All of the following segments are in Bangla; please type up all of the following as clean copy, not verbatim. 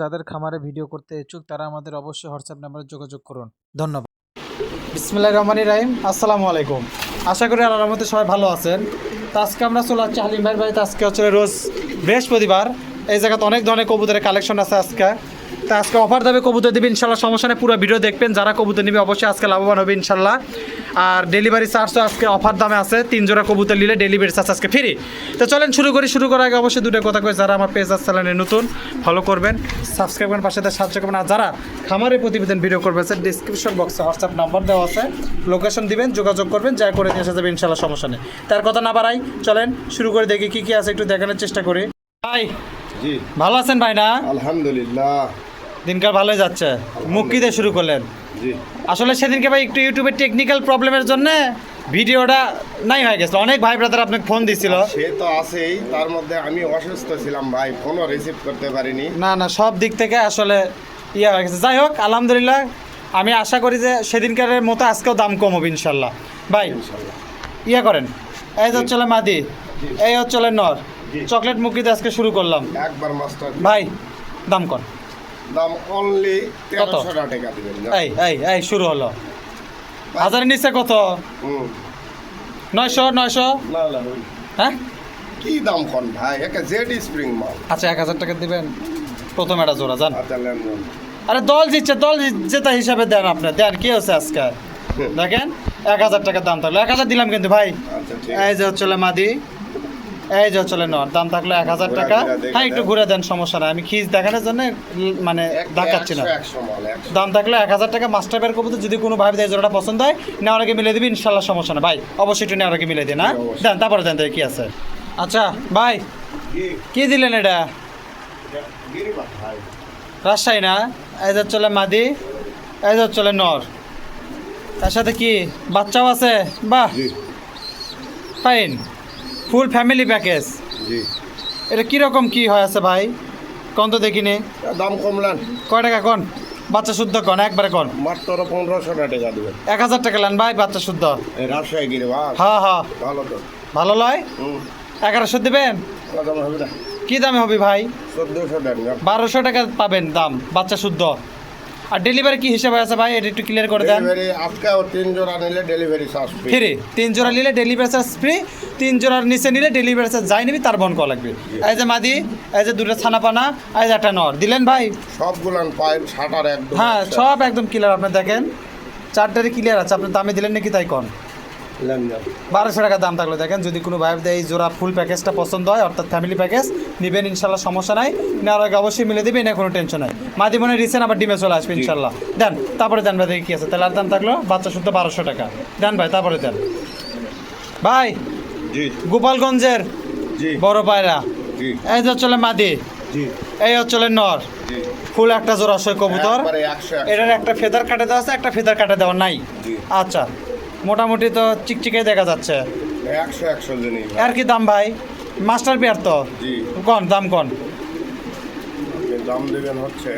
যাদের খামারে ভিডিও করতে ইচ্ছুক তারা আমাদের অবশ্যই হোয়াটসঅ্যাপ নাম্বারে যোগাযোগ করুন। ধন্যবাদ। বিসমিল্লাহির রহমানির রহিম। আসসালামু আলাইকুম। আশা করি আল্লাহর রহমতে সবাই ভালো আছেন। তো আজকে আমরা চলে যাচ্ছি হালিম ভাইয়ের বাড়িতে। আজকে হচ্ছে রোজ বৃহস্পতিবার। এই জায়গাতে অনেক ধরনের কবুতরের কালেকশন আছে আজকে। তো আজকে অফার দেবে, কবুতর দেবে ইনশাল্লাহ, সমস্যা নেই। পুরো ভিডিও দেখবেন। যারা কবুতর নেবে অবশ্যই আজকে লাভবান হবে ইনশাল্লাহ। আর ডেলিভারি চার্জও আজকে অফার দামে আছে। 3 জোড়া কবুতর নিলে ডেলিভারি চার্জ আজকে ফ্রি। তো চলেন শুরু করার আগে অবশ্যই দুটো কথা কই, যারা আমার পেজ আর চ্যানেলে নতুন ফলো করবেন, সাবস্ক্রাইব করেন, পাশে সাহায্য করবেন। আর যারা খামারে প্রতিবেদন ভিডিও করবেন, ডিসক্রিপশন বক্সে হোয়াটসঅ্যাপ নাম্বার দেওয়া আছে, লোকেশন দিবেন, যোগাযোগ করবেন, যা করে নিয়ে আসা যাবে ইনশাল্লাহ, সমস্যা নেই। তার কথা না বাড়াই, চলেন শুরু করে দেখি কী কী আছে একটু দেখানোর চেষ্টা করি। ভাই জি, ভালো আছেন ভাই? না, আলহামদুলিল্লাহ, দিনকাল ভালোই যাচ্ছে। মুখ কি দিয়ে শুরু করলেন? জি, আসলে সেদিনকে ভাই একটু ইউটিউবের টেকনিক্যাল প্রবলেমের জন্য ভিডিওটা নাই হয়ে গেছিল। অনেক ভাই ব্রাদার আপনাকে ফোন দিছিল। সে তো আছেই, তার মধ্যে আমি অসুস্থ ছিলাম ভাই, ফোনও রিসিভ করতে পারিনি। না, সব দিক থেকে আসলে হয়ে গেছে। যাই হোক, আলহামদুলিল্লাহ, আমি আশা করি যে সেদিনকার মতো আজকেও দাম কম হবে ইনশাল্লাহ। ভাই ইনশাআল্লাহ করেন, এই হচ্ছে মাদি, এই হচ্ছে নর, চকলেট মুখিতে আজকে শুরু করলাম। একবার মাস্টার ভাই দাম কর, দাম অনলি কত? 1300 টাকা দিবেন। এই শুরু হলো। হাজারের নিচে কত? 900? না না, হ্যাঁ, কি দাম কোন ভাই? একে জেড স্প্রিং মাল। আচ্ছা 1000 টাকা দিবেন প্রথম একটা জোড়া, জান। আচ্ছা লেনদেন আরে দল জিতছে, দল যেটা হিসাবে দেন আপনি, দেন কি হচ্ছে আজকে। দেখেন 1000 টাকার দাম থাকলো, 1000 দিলাম কিন্তু ভাই। আচ্ছা ঠিক এই যে হচ্ছে মাদি, এই যে হচ্ছে নর, দাম থাকলো 1000 টাকা। হ্যাঁ একটু ঘুরে দেন, সমস্যা নাই, আমি খিজ দেখানোর জন্য মানে দেখাচ্ছি না। 100 মাল 100 দাম থাকলো 1000 টাকা। মাস্টার বের কবুতর যদি কোনো ভাই দেয় জোড়াটা পছন্দ হয়, নেওয়ার আগে মিলে দিবি ইনশাল্লাহ, সমস্যা না ভাই। অবশ্যই একটু নেওয়ার আগে মিলে দিন। হ্যাঁ দেন, তারপরে দেন কি আছে। আচ্ছা ভাই কি দিলেন এটা? গিরিবাস ভাই, রাজশাহী না? এই যে চলে মাদি, এই যে চলে নর, তার সাথে কি বাচ্চাও আছে। বাহ, জি ফাইন, ফুল ফ্যামিলি প্যাকেজ। জি, এটা কীরকম কি হয় আছে ভাই? কন তো দেখিনি। দাম কমলেন কয় টাকা কন? বাচ্চা শুদ্ধ কন, একবারে কন। মাত্র 1500 টাকা দিবেন। 1000 টাকা নেন ভাই বাচ্চা শুদ্ধ। এই রাজশাহী গিরিবাস হ্যাঁ ভালো তো। ভালো লয়। 1100 দেবেন? দাম হবে না, কি দামে হবে ভাই? 1400 টাকা। 1200 টাকা পাবেন দাম বাচ্চা শুদ্ধ। আর ডেলিভারি কি হিসাবে আছে ভাই, এটা একটু ক্লিয়ার করে দেন। ডেলিভারি আজকেও 3 জোড়া নিলে ডেলিভারি চার্জ ফ্রি। ফ্রি, 3 জোড়া নিলে ডেলিভারি চার্জ ফ্রি। 3 জোড়ার নিচে নিলে ডেলিভারি চার্জ যাই নিবি তার বন করা লাগবে। এই যে মাদি, এই যে দুটো ছানাপানা, এই যে একটা নর দিলেন ভাই। সবগুলান পাইল শাটার একদম। হ্যাঁ সব একদম ক্লিয়ার, আপনি দেখেন চারটারই ক্লিয়ার আছে। আপনি দামে দিলেন নাকি তাই কন? লেনদেন 1200 টাকা দাম থাকলো। দেখেন যদি কোনো ভাই এই জোড়া ফুল প্যাকেজটা পছন্দ হয়, অর্থাৎ ফ্যামিলি প্যাকেজ নেবেন ইনশাল্লাহ, সমস্যা নাই। নেওয়ার আগে অবশ্যই মিলে দেবেন, কোনো টেনশন নাই। মাদি মনে রিসেন্ট আবার ডিমে চলে আসবে ইনশাল্লাহ। দেন তারপরে দেন ভাই, দেখি কী আছে। তাহলে আর দাম থাকলো বাচ্চা শুদ্ধ 1200 টাকা। দেন ভাই, তারপরে দেন ভাই। জি গোপালগঞ্জের জি বড় পায়রা, জি এই যে চলে মাদি, জি এই হচ্ছে নর, জি, ফুল একটা জোড়া সই কবুতর। একবারে 100 এটার একটা ফেদার কাটে দেওয়া আছে, একটা ফেদার কাটে দেওয়া নাই। জি। আচ্ছা মোটামুটি তো চিকচিকে দেখা যাচ্ছে। 100 জিনিস আর কি দাম ভাই? মাস্টার পেয়ার তো। জি, কন দাম কন। আপনি দাম দেবেন হচ্ছে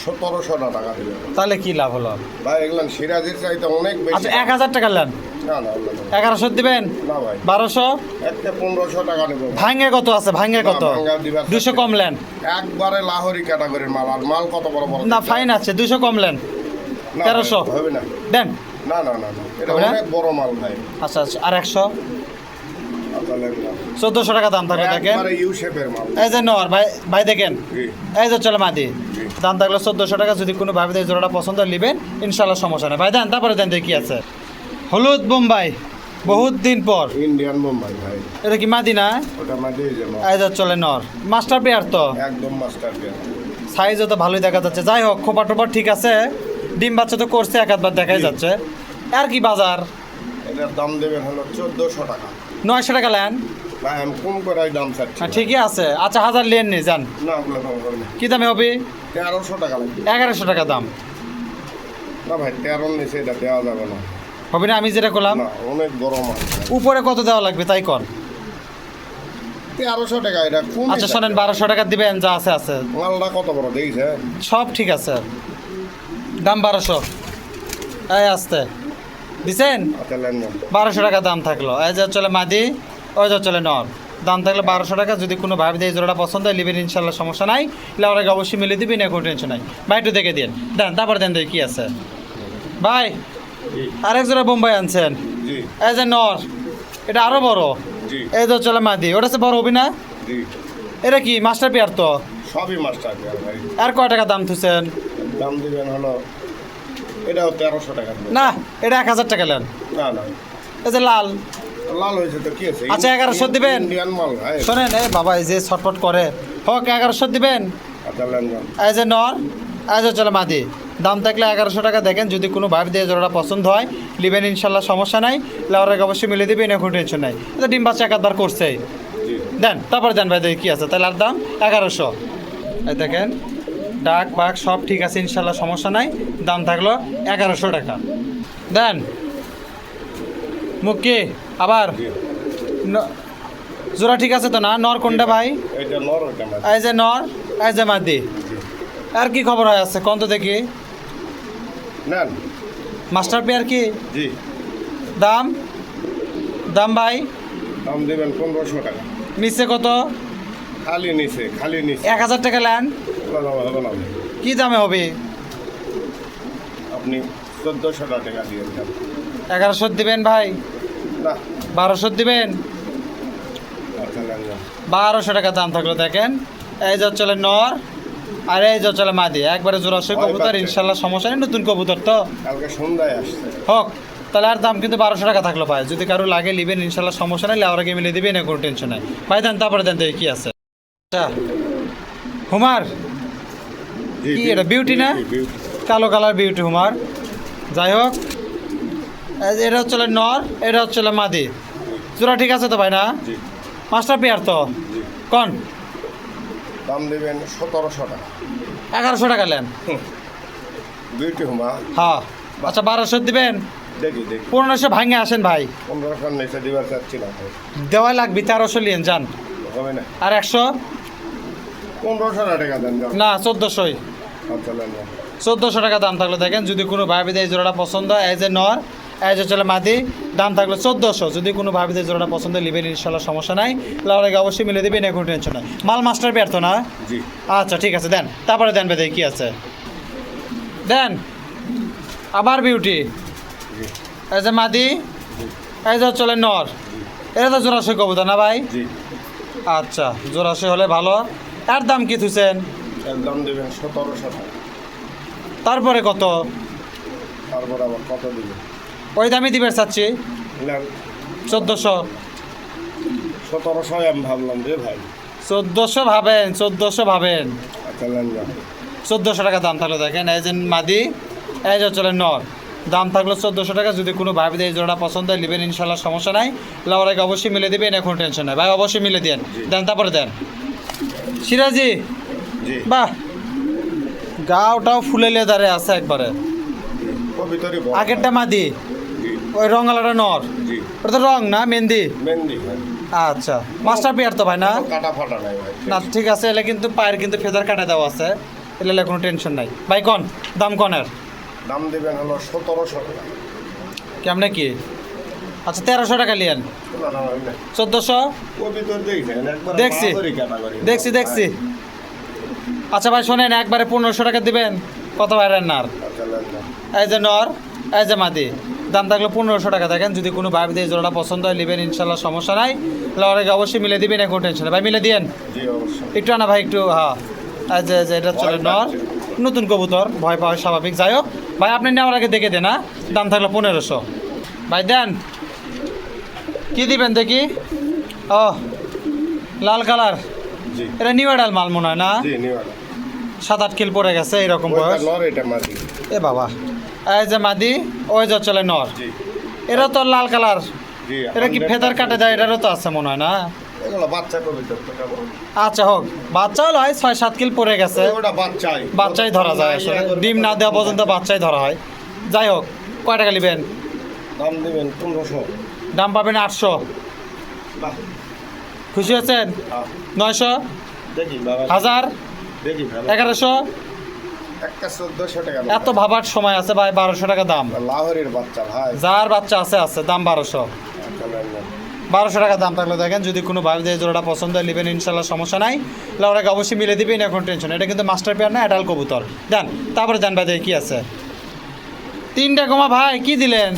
1700 টাকা দিবেন। তাহলে কি লাভ হলো ভাই এগুলান সিরাজের চাইতে অনেক বেশি। আচ্ছা 1000 টাকা নেন, না না না, 1100 দিবেন? না ভাই, 1200? একটা 1500 টাকা নেব। ভাঙ্গে কত আছে? ভাঙ্গে কত? 200 কম লেন। একবারে লাহোরি ক্যাটাগরির মাল। আর মাল কত বড় বড় না ফাইন আছে, 200 কম লেন। না, 1300 হবে না। দেন। না না না না, এটা হবে না? অনেক বড় মাল ভাই। আচ্ছা আর 100? তাহলে 1400 টাকা দাম থাকলো। দেখেন একবারে ইউ শেপের মাল। এই যে নর ভাই, ভাই দেখেন জি এই যে চলে মাদি, জি, দাম থাকলো 1400 টাকা। যদি কোনো ভাবে এই জোড়াটা পছন্দ নেবেন ইনশাল্লাহ, সমস্যা নেই ভাই। দেন তারপরে দেন দেখি আছে। হলুদ বোম্বাই, বহুত দিন পর। ইন্ডিয়ান বোম্বাই ভাই, এটা কি মাদি না? ওটা মাঝে যে মাল, এই যে চলে নর, মাস্টার পেয়ার তো, একদম মাস্টার পেয়ার। সাইজও তো ভালোই দেখা যাচ্ছে। যাই হোক, খোপা টোপা ঠিক আছে, ডিম বাচ্চা তো করছে, এক আধবার দেখাই যাচ্ছে। আর কি বাজার? এটার দাম দেবেন হলো 1400 টাকা। 900 টাকা নেন। ভাই আমি কম করে দাম চাচ্ছি। হ্যাঁ ঠিকই আছে। আচ্ছা 1000 লেন নি যান। না ওগুলো দাম হবে না। কি দামে হবে? 1300 টাকা লাগবে। 1100 টাকা দাম না ভাই 13 নিচে এটা দেওয়া যাবে না। হবে না? আমি যেটা করলাম না অনেক বড় মাল। উপরে কত দেওয়া লাগবে তাই কর। 1300 টাকা এটা কোন? আচ্ছা শোনেন, 1200 টাকা দিবেন, যা আছে আছে। মালটা কত বড় দেখছে? সব ঠিক আছে, দাম 1200। এই আসতে দিছেন আচ্ছা লেনদেন 1200 টাকা দাম থাকলো। এই যে চলে মাদি, ওই যে চলে নর, দাম থাকলে 1200 টাকা। যদি কোনো ভাই এই জোড়াটা পছন্দ হয় নেবেন ইনশাল্লাহ, সমস্যা নাই। লাউরাকে অবশ্যই মিলে দিবি না, কোনো টেনশন নাই ভাই। একটু দেখে দিন, দেন তারপর দেন দেখি কী আছে ভাই। আরেক জোড়া বোম্বাই আনছেন, জি এই যে নর, এটা আরও বড়। জি এই তো চলে মাদি, ওটা হচ্ছে বড় হবি না? জি এটা কি মাস্টার পেয়ার তো? সবই মাস্টার পেয়ার ভাই। আর কয় টাকা দাম থুছেন? দাম দিবেন হলো এটাও 1300 টাকা দেবেন। না, এটা 1000 টাকা নেন। না না, এই যে লাল, লাল হয়েছে তো কি আছে? আচ্ছা 1100 দিবেন। ইন্ডিয়ান মাল ভাই। শোনেন এই বাবা, এই যে ছটফট করে, হোক 1100 দিবেন। আচ্ছা লেনদেন। এই যে নর, এই যে চলে মাদি, দাম থাকলে 1100 টাকা। দেখেন যদি কোনো ভাই দিয়ে জোড়াটা পছন্দ হয় নেবেন ইনশাল্লাহ, সমস্যা নাই। লাউরাকে অবশ্যই মিলে দিবেন, কোনো টেনশন নাই। এটা ডিম বাচ্চা একবার করছে, জি দেন তারপরে দেন ভাই দেখি কী আছে। তাহলে আর দাম 1100। এই দেখেন ডাক বাক সব ঠিক আছে ইনশাল্লাহ, সমস্যা নাই। দাম থাকলো 1100 টাকা। দেন মুক্কি আবার জি জোড়া ঠিক আছে তো না? নর কোনটা ভাই? এটা নর, ওইটা মাদি। এই যে নর, এই যে মাদি। জি আর কি খবর হয় আছে কন্ত দেখি? নেন। মাস্টার পেয়ার কি জি দাম? দাম ভাই দাম দিবেন 1500 টাকা। নিচে কত? খালি নিচে, খালি নিচে। 1000 টাকা নেন। না, না, হবে না। কি দামে হবে? আপনি 1400 টাকা দিয়ে দেন। 1100 দিবেন ভাই? না 1200 দিবেন? আচ্ছা লেনদেন। 1200 টাকা দাম থাকলো। দেখেন এই যে চলে নর, আর এই যে চলে মাদি, একবারে জোড়াশয় ভয় কবুতর পাচ্ছে। ইনশাল্লাহ, সমস্যা নেই। নতুন কবুতর তো কালকে সন্ধ্যায় আসছে। হোক, তাহলে আর দাম কিন্তু 1200 টাকা থাকলো ভাই। যদি কারো লাগে নেবেন ইনশাল্লাহ, সমস্যা নেই। লাউরাকে মিলে দিবেন, কোনো টেনশন নাই ভাই। দেন তারপরে দেন দেখি কী আছে। আচ্ছা হুমার, জি, কি এটা বিউটি না? বিউটি। কালো কালার বিউটি হুমার। যাই হোক, এই যে এটা হচ্ছে নর, এটা হচ্ছে মাদি। জোড়া ঠিক আছে তো ভাই না? জি মাস্টার পেয়ার তো? জি কন দাম দেবেন 1700 টাকা। 1100 টাকা নেন। বিউটি হুমা। হ্যাঁ আচ্ছা 1200 দিবেন। দেখি দেখি 1500 ভাঙে আসেন ভাই, 1500 নিচে দিবার চাচ্ছি না ভাই। দেওয়াই লাগবে। 1300 নিয়েন যান। হবে না। আর 100 1500 টাকা দেন যাও। না 1400। আচ্ছা লেনদেন। 1400 টাকা দাম থাকলো। দেখেন যদি কোনো ভাবিতে এই জোড়াটা পছন্দ হয়, এই যে নর, এই যে চলে মাদি, দাম থাকলো 1400। যদি কোনো ভাবিতে এই জোড়াটা পছন্দ হয় নেবেন ইনশাল্লাহ, সমস্যা নাই। লাউরাকে অবশ্যই মিলে দেবেন, কোনো টেনশন নাই। মাল মাস্টার পেয়ার তো না? জি আচ্ছা ঠিক আছে দেন তারপরে দেন বেদে কি আছে। দেন আবার বিউটি, জি এই যে মাদি, এই যে চলে নর। এটা তো জোড়াশয় কবুতর না ভাই? জি আচ্ছা জোড়াশয় হলে ভালো। এর দাম কি থুছেন? এর দাম দেবেন 1700 টাকা। তারপরে কত? তারপর আবার কত দিবেন? ওই দামই দিবে চাচ্ছি, নেন 1400। 1700 আমি ভাবলাম রে ভাই। 1400 ভাবেন, 1400 ভাবেন। আচ্ছা লেনদেন। 1400 টাকা দাম থাকলো। দেখেন এই যে মাদি, এই যে চলে নর, দাম থাকলো 1400 টাকা। যদি কোনো ভাবিতে এই জোড়াটা পছন্দ হয় নেবেন ইনশাল্লাহ, সমস্যা নাই। লাউরাকে অবশ্যই মিলে দেবেন, এখন টেনশন নাই ভাই। অবশ্যই মিলে দেন, দেন তারপরে দেন। সিরাজি জি বাহ, গাওটাও ফুলে লেদারে আছে একবারে। কবিতরি বড়। আগেরটা মাদি, জি ওই রঙালাটা নর। জি ওটা তো রং না মেহেন্দি? মেহেন্দি ভাই। আচ্ছা মাস্টার পেয়ার তো ভাই না? কাটা ফাটা নাই ভাই। না ঠিক আছে, এলে কিন্তু পায়ের কিন্তু ফেদার কাটা দেওয়া আছে, এলে কোনো টেনশন নাই ভাই। কন দাম কনের? দাম দেবেন হলো 1700 টাকা। কেমনে কি? আচ্ছা 1300 টাকা লিয়েন। না না ভাই, না। 1400 কবিতর দেখছেন একবার দেখছি। বাহাদুরি category। দেখছি দেখছি। আচ্ছা ভাই শোনেন, একবারে 1500 টাকা দিবেন। কত ভাই রান্নার? আচ্ছা লেনদেন। এই যে নর, এই যে মাদি, দাম থাকলো 1500 টাকা। দেখেন যদি কোনো ভাই এই জোড়াটা পছন্দ হয় নেবেন ইনশাল্লাহ, সমস্যা নাই। লড়াইকে অবশ্যই মিলে দিবেন, এখন টেনশন ভাই। মিলে দিয়েন জি অবশ্যই। একটু আনা ভাই একটু। হ্যাঁ এই যে এটা চলে নর, নতুন কবুতর, ভয় পাওয়া স্বাভাবিক। যাই হোক ভাই, আপনি নেওয়ার আগে দেখে দেন। দাম থাকলো 1500 ভাই। দেন কি দিবেন দেখি। ও লাল কালার, জি এটা নিউ অ্যাডাল মাল মনে হয় না? জি নিওয়ালা। 7-8 কিল পরে গেছে এরকম ওইটা বয়স। নর, এটা মাদি। এ বাবা, এই যে মাদি, ওই যে চলে নর। জি এটা তো লাল কালার, জি এটা কি ফেদার কাটে দেয়? এটারও তো আছে মনে হয় না? এগুলো বাচ্চা কবিতর তো কেবল। আচ্ছা হোক, বাচ্চা হলো 6-7 কিল পরে গেছে। ওটা বাচ্চাই। বাচ্চাই ধরা যায় আসলে, ডিম না দেওয়া পর্যন্ত বাচ্চাই ধরা হয়। যাই হোক, কয় টাকা নেবেন? দাম দেবেন 1500। দাম পাবেন 800। বাহ, খুশি হচ্ছেন? হ্যাঁ। 900, দেখি বাবা, 1000, দেখি ভালো। 1100। একটা 1400 টাকা। এত ভাবার সময় আছে ভাই? 1200 টাকা দাম। লাহোরের বাচ্চা ভাই। যার বাচ্চা আছে আছে, দাম 1200। আচ্ছা লেনদেন। 1200 টাকা দাম থাকলে দেখেন, যদি কোনো ভাই যে জোড়াটা পছন্দ হয় নেবেন ইনশাল্লাহ, সমস্যা নাই। লাউরাকে অবশ্যই মিলে দিবেন, এখন টেনশন। এটা কিন্তু মাস্টার পেয়ার না, এডাল কবুতর। দেন তারপরে দেন ভাই, দেখি কি আছে। 3টা কমা ভাই, কি দিলেন?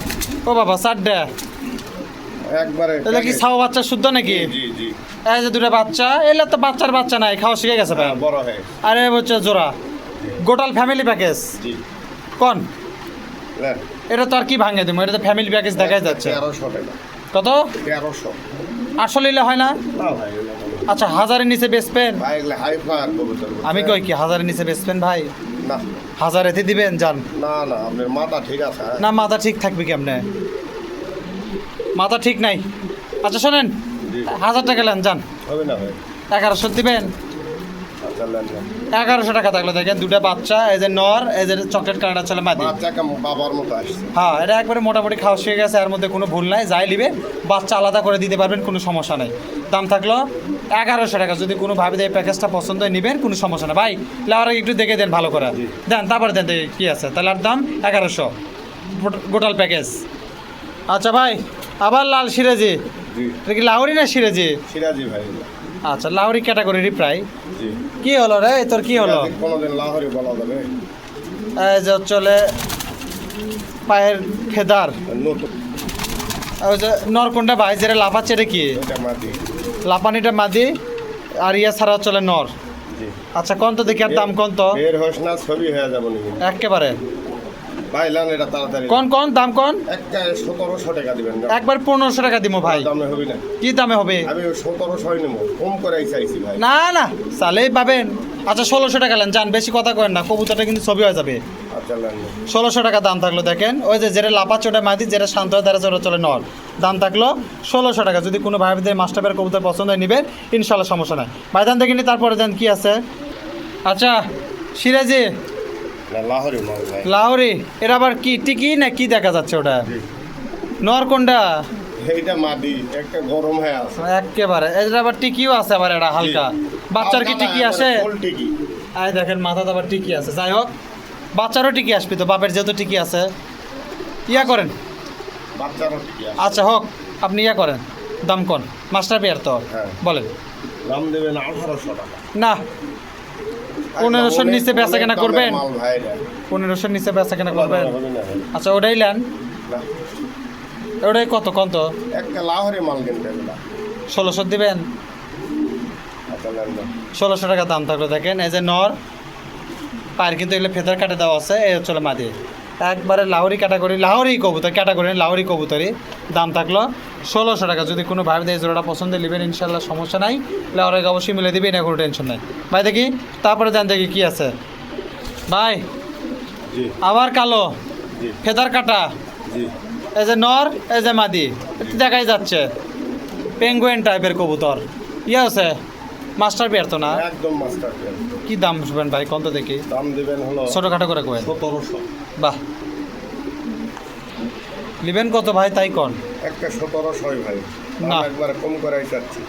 ও বাবা 4টা। একবারে তাহলে কি ছাও বাচ্চা শুদ্ধ নাকি? জি জি এই যে 2টা বাচ্চা, এলে তো বাচ্চার বাচ্চা নাই, খাওয়া শিখে গেছে ভাই। বড় হয়ে আরে হচ্ছে জোড়া গোটাল ফ্যামিলি প্যাকেজ জি কোন? নেন। এটা তো আর কি ভাঙে দেবো, এটা তো ফ্যামিলি প্যাকেজ দেখাই যাচ্ছে। 1300 টাকা। কত? 1300। 800 নিলে হয় না? না ভাই এগুলো ভালো। আচ্ছা, 1000-এর নিচে বেচবেন? ভাই এগুলো হাই ফ্লায়ার কবুতর। আমি কই কি 1000-এর নিচে বেচবেন ভাই? না 1000-এতে দিবেন যান। না না, আপনার মাথা ঠিক আছে? না মাথা ঠিক থাকবে কেমনে? মাথা ঠিক নাই। আচ্ছা শোনেন, জি। 1000 টাকা নেন যান। হবে না ভাই? 1100 দিবেন? আচ্ছা নেন নেন। 1100 টাকা থাকলে দেখেন, 2টা বাচ্চা, এই যে নর, এই যে চকলেট কালারটা চলে মাদি। বাচ্চা বাবার মতো আসছে। হ্যাঁ, এটা একবারে মোটামুটি খাওয়া শিখে গেছে, এর মধ্যে কোনো ভুল নাই। যাই নিবে বাচ্চা আলাদা করে দিতে পারবেন, কোনো সমস্যা নেই। দাম থাকলো 1100 টাকা। যদি কোনো ভাবে এই প্যাকেজটা পছন্দ হয় নেবেন, কোনো সমস্যা নেই ভাই। লেওয়ার একটু দেখে দেন ভালো করে, দেন তারপরে দেন দেখি কী আছে। তাহলে আর দাম 1100 গোটাল প্যাকেজ। আচ্ছা ভাই, আবার লাল সিরাজি। জি এটা কি লাহোরি না সিরাজি? সিরাজি ভাই। আচ্ছা, লাহোরি ক্যাটাগরিরই প্রায়। জি। কি হলো রে তোর, কি হলো? সিরাজি কোনোদিন লাহোরি বলা যাবে? এই যে চলে পায়ের ফেদার, নতুন ওই যে নরকুন্ডা ভাই, যেটা লাফাচ্ছে এটা কি? এটা মাটি। লাপানিটা মাদি, আর ইয়া ছাড়া চলে নর। জি। আচ্ছা কোন তো দেখি, আর দাম কোন তো? বের হোস না, ছবি হয়ে যাবো নাকি একেবারে ভাই? লান এটা তাড়াতাড়ি। কোন কোন দাম কোন? একটা 1700 টাকা দিবেন। একবার 1500 টাকা দিব ভাই। দামে হবে না? কি দামে হবে? আমি 1700 নেবো, কম করে চাইছি ভাই। না না, চালেই পাবেন। আচ্ছা 1600 টাকা নেন যান, বেশি কথা করেন না, কবুতরটা কিন্তু ছবি হয়ে যাবে। আচ্ছা লান। 1600 টাকা দাম থাকলো দেখেন, ওই যে যেটা লাপাচ্ছে ওটা মাদি, যেটা শান্ত হয় তারা চলে চলে নর। দাম থাকলো 1600 টাকা। যদি কোনো ভাইদের মাস্টারবের কবুতর পছন্দ হয় নেবেন ইনশাল্লাহ, সমস্যা নাই ভাই। দাম দেখিনি, তারপরে দেন কি আছে। আচ্ছা সিরাজি না লাহোরি মাল ভাই। লাহোরি, এর আবার কি টিকি না কি দেখা যাচ্ছে ওটা? জি। নর কোনটা? এইটা মাদি, একটা গরম হয়ে আছে। একেবারে এটা আবার টিকিও আছে, আবার এটা হালকা। বাচ্চার কি টিকি আসে? ফুল টিকি। আয় দেখেন মাথাতে আবার টিকি আছে। যাই হোক, বাচ্চারও টিকি আসবে তো, বাপের যেহেতু টিকি আছে। ইয়া করেন, বাচ্চারও টিকি আছে। আচ্ছা হোক, আপনি ইয়া করেন, দাম কোন? মাস্টার পেয়ার তো, হ্যাঁ। বলেন। দাম দেবেন 1800 টাকা। না 1500-র নিচে বেচা কেনা করবেন? মাল ভাই রে। 1500-র নিচে বেচা কেনা করবেন? হবে না ভাই। আচ্ছা ওটাই নেন। না, ওটাই কত কোন তো? একটা লাহোরি মাল কিনতে হবে না। 1600 দিবেন? আচ্ছা লান না। 1600 টাকা দাম থাকলো দেখেন, এই যে নর, পায়ের কিন্তু এগুলো ফেদার কাটে দেওয়া আছে, এই হচ্ছে মাদি। একবারে লাহোরি ক্যাটাগরি, লাহোরি কবুতর ক্যাটাগরি, লাহোরি কবুতরই। দাম থাকলো 1600 টাকা। যদি কোনো ভাই এই জোড়াটা পছন্দ নেবেন ইনশাল্লাহ, সমস্যা নাই। লাহোরিকে অবশ্যই মিলে দিবেন, না কোনো টেনশন নাই ভাই। দেখি তারপরে দেন দেখি কি আছে ভাই। জি আবার কালো জি ফেদার কাটা, জি। এই যে নর, এই যে মাদি, এটা দেখাই যাচ্ছে পেঙ্গুয়েন টাইপের কবুতর। ইয়ে আছে মাস্টার পেয়ার তো না? একদম মাস্টার পেয়ার। কি দাম শুনবেন ভাই, কত দেখি? দাম দিবেন হলো ছোটোখাটো করে কয়েন। 1700। বাহ, নেবেন কত ভাই তাই কন? একটা 1700 ভাই। না। না একবার কম করে চাচ্ছি।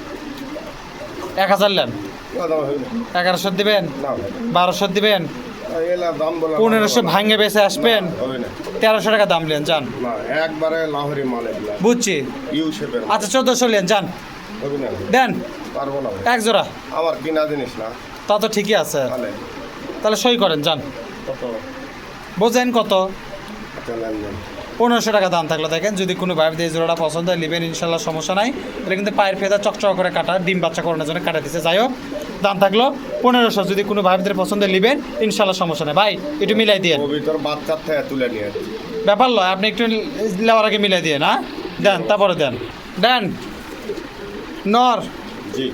1000 নেন, না দাম হবে না। 1100 দিবেন? না ভাই। 1200 দিবেন? এলা দাম বলা 1500 ভাঙে বেঁচে আসবেন? না, হবে না। 1300 টাকা দাম নেন যান। না একবারে লাহোরি মাল এগুলা। বুঝছি। ইউ শেপের। আচ্ছা 1400 নেন যান, হবে না। দেন পারবো না ভাই। এক জোড়া। আমার কিনা জিনিস না। তা তো ঠিকই আছে, তাহলে তাহলে সই করেন যান। কত? বোঝেন কত? আচ্ছা লেনদেন 1500 টাকা দাম থাকলো দেখেন। যদি কোনো ভাই এই জোড়াটা পছন্দ হয় নেবেন ইনশাল্লাহ, সমস্যা নাই। এটা কিন্তু পায়ের ফেদা চকচক করে কাটা, ডিম বাচ্চা করানোর জন্য কাটা দিচ্ছে। যাই হোক, দাম থাকলো 1500। যদি কোনো ভাইদের পছন্দ নেবেন ইনশাল্লাহ, সমস্যা নেই ভাই। একটু মিলাই দিয়ে ও ভিতর বাচ্চার থেকে তুলে নিয়ে। ব্যাপার লয়, আপনি একটু লেওয়ার আগে মিলাই দিয়ে না দেন, তারপরে দেন। দেন নর জি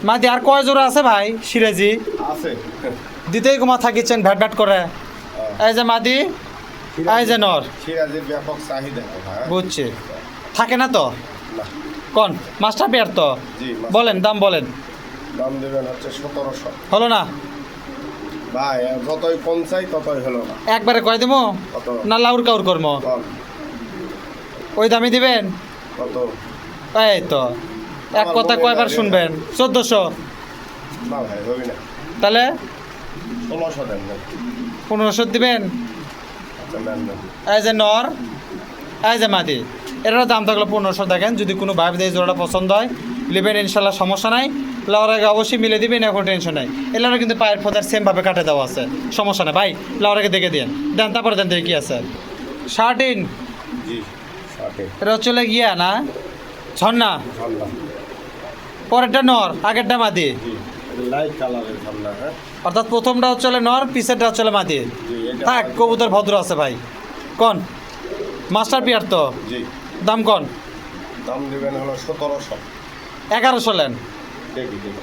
মাদি, আর কয় জোড়া আছে ভাই সিরাজি? আছে। দিতেই কমা থাকিছেন ভ্যাট ভ্যাট করে। এই যে মাদি, এই যে নর। সিরাজের ব্যাপক চাহিদা ভাই। বুঝছি, থাকে না তো না। কোন? মাস্টার পেয়ার তো, জি বলেন দাম বলেন। দাম দেবেন হচ্ছে 1700। হলো না? ভাই যতই কম চাই ততই হলো না। একবারে কয় দেবো কত? না লাউর কাউর কর্ম? কম। ওই দামই দিবেন? কত? এই তো এক কথা কয়বার শুনবেন? 1400। না ভাই হবে না। তাহলে 1600 দেন না। 1500 দিবেন? আচ্ছা লেনদেন। এই যে নর, এই যে মাদি, এটার দাম থাকলো 1500। দেখেন যদি কোনো ভাই এই জোড়াটা পছন্দ হয় নেবেন ইনশাল্লাহ, সমস্যা নাই। লাউর আগে অবশ্যই মিলে দিবেন, এখন টেনশন নাই। এলাকা কিন্তু পায়ের ফোদার সেমভাবে কাটে দেওয়া আছে, সমস্যা নাই ভাই। লাউর আগে দেখে দিন, দেন তারপরে দেন দেখি কী আছে। 13 জি 60 এটা হচ্ছে গিয়া না ঝর্ণা, ঝর্ণা। পরেরটা নর, আগেরটা মাদি। জি লাইট কালারের ঝর্ণা। হ্যাঁ অর্থাৎ প্রথমটা হচ্ছে নর, পিছেরটা হচ্ছে মাদি। জি এটা থাক, কবুতর ভদ্র আছে ভাই। কন মাস্টার পিয়ার তো জি দাম কন। দাম দেবেন হলো 1700। 1100 লেন, দেখি দেখি।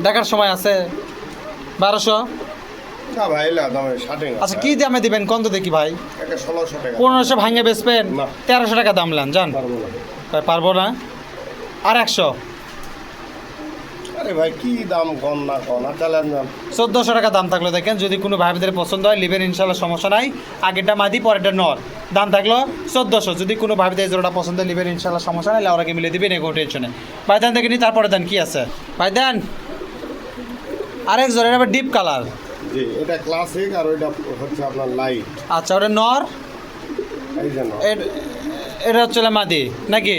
দেখার সময় আছে। 1200। না ভাই না দামে 60। আচ্ছা কি দামে দিবেন কন তো দেখি ভাই। এটা 1600 টাকা। 1500 ভাঙে বেচবেন, না। 1300 টাকা দাম লেন জান। পারবো না। পারবো না। আর 100। আরে ভাই কি দাম কম না কম না চালান দাম। 1400 টাকা দাম থাকলো। দেখেন যদি কোনো ভাইদের পছন্দ হয় নেবেন ইনশাল্লাহ, সমস্যা নাই। আগেরটা মাদি, পরেরটা নর, দাম থাকলো 1400। যদি কোনো ভাইদের জোড়াটা পছন্দ হয় নেবেন ইনশাল্লাহ, সমস্যা নাই। লাউরাকে মিলে দিবেন, কোনো টেনশনে। ভাই দেন দেখে নি, তারপরে দেন কি আছে। ভাই দেন আরেক জোড়া, এটা আবার ডিপ কালার। জি এটা ক্লাসিক আর ওইটা হচ্ছে আপনার লাইট। আচ্ছা ওটা নর, এই জন্য এটা হচ্ছে মাদি নাকি?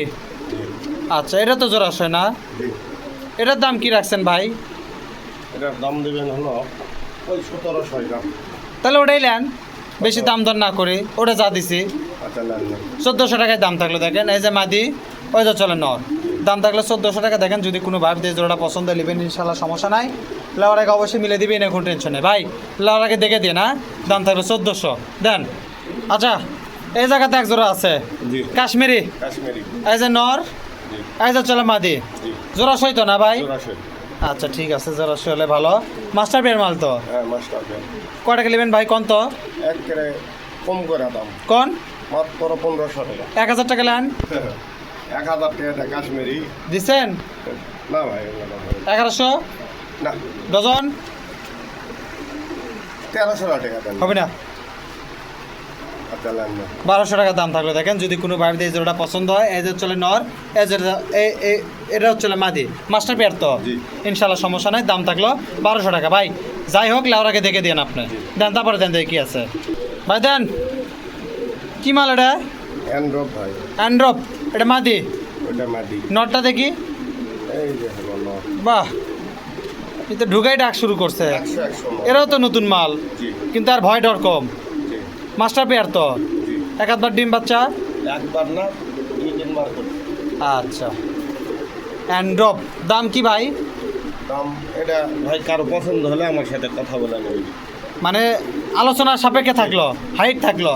আচ্ছা এটা তো জোড়া আসে না। এটার দাম কি রাখছেন ভাই? এটার দাম দেবেন হলো ওই 1700 টাকা। তাহলে ওটাই নেন, বেশি দাম দর না করে। ওটা যা দিছি আচ্ছা নেন নেন। 1400 টাকায় দাম থাকলো। দেখেন এই যে মাদি, ওই যে চলে নর, দাম থাকলো 1400 টাকা। দেখেন যদি কোনো ভাই দিয়ে জোড়াটা পছন্দ হয় নেবেন ইনশাল্লাহ, সমস্যা নাই। লাউর আগে অবশ্যই মিলে দিবেন, এখন টেনশন নেই ভাই। লাউর আগে দেখে দিয়ে না, দাম থাকলো 1400 দেন। আচ্ছা এই জায়গাতে এক জোড়া আছে জি কাশ্মীরি, কাশ্মীরি। এই যে নর, জি এই যে চলে মাদি। জি জোড়া সইতো না ভাই? জোড়াশয়। আচ্ছা ঠিক আছে, জোড়া সই হলে ভালো। মাস্টার পেয়ার মাল তো। হ্যাঁ মাস্টার পেন। কয় টাকা নেবেন ভাই কন তো? একেবারে কম করে দাম, কন মাত্র 1500 টাকা। 1000 টাকা নেন। 1000 টাকা কাশ্মীরি দিচ্ছেন না ভাই এগুলো না ভাই। 1100 না ডজন 1300 টাকা দেন। হবে না? আচ্ছা নেন না। 1200 টাকা দাম থাকলো। দেখেন যদি কোনো ভাই এই জোড়াটা পছন্দ হয়, এই যে চলে নর, এই যে এটা হচ্ছে মাদি, মাস্টার পেয়ার তো জি। ইনশাল্লাহ, সমস্যা নাই। দাম থাকলো 1200 টাকা ভাই। যাই হোক লাউরাকে দেখে দেন আপনি, দেন তারপরে দেন দেখি কি আছে। ভাই দেন কি মাল এটা? অ্যান্ড্রয়েড ভাই। অ্যান্ড্রপ, এটা মাদি, ওইটা মাদি। নটটা দেখি। এই যে হলো নর। বাহ, এই তো ঢুকাই ডাক শুরু করছে। 100 নর। এরাও তো নতুন মাল, জি কিন্তু আর ভয় ডর কম। জি মাস্টার পেয়ার তো, জি। এক আধবার ডিম বাচ্চা। একবার না 2-3 বার করে। আচ্ছা অ্যান্ড্রপ, দাম কি ভাই? দাম এটা ভাই কারো পছন্দ হলে আমার সাথে কথা বলে নেবেন। মানে আলোচনার সাপেক্ষে থাকলো, হাইট থাকলো।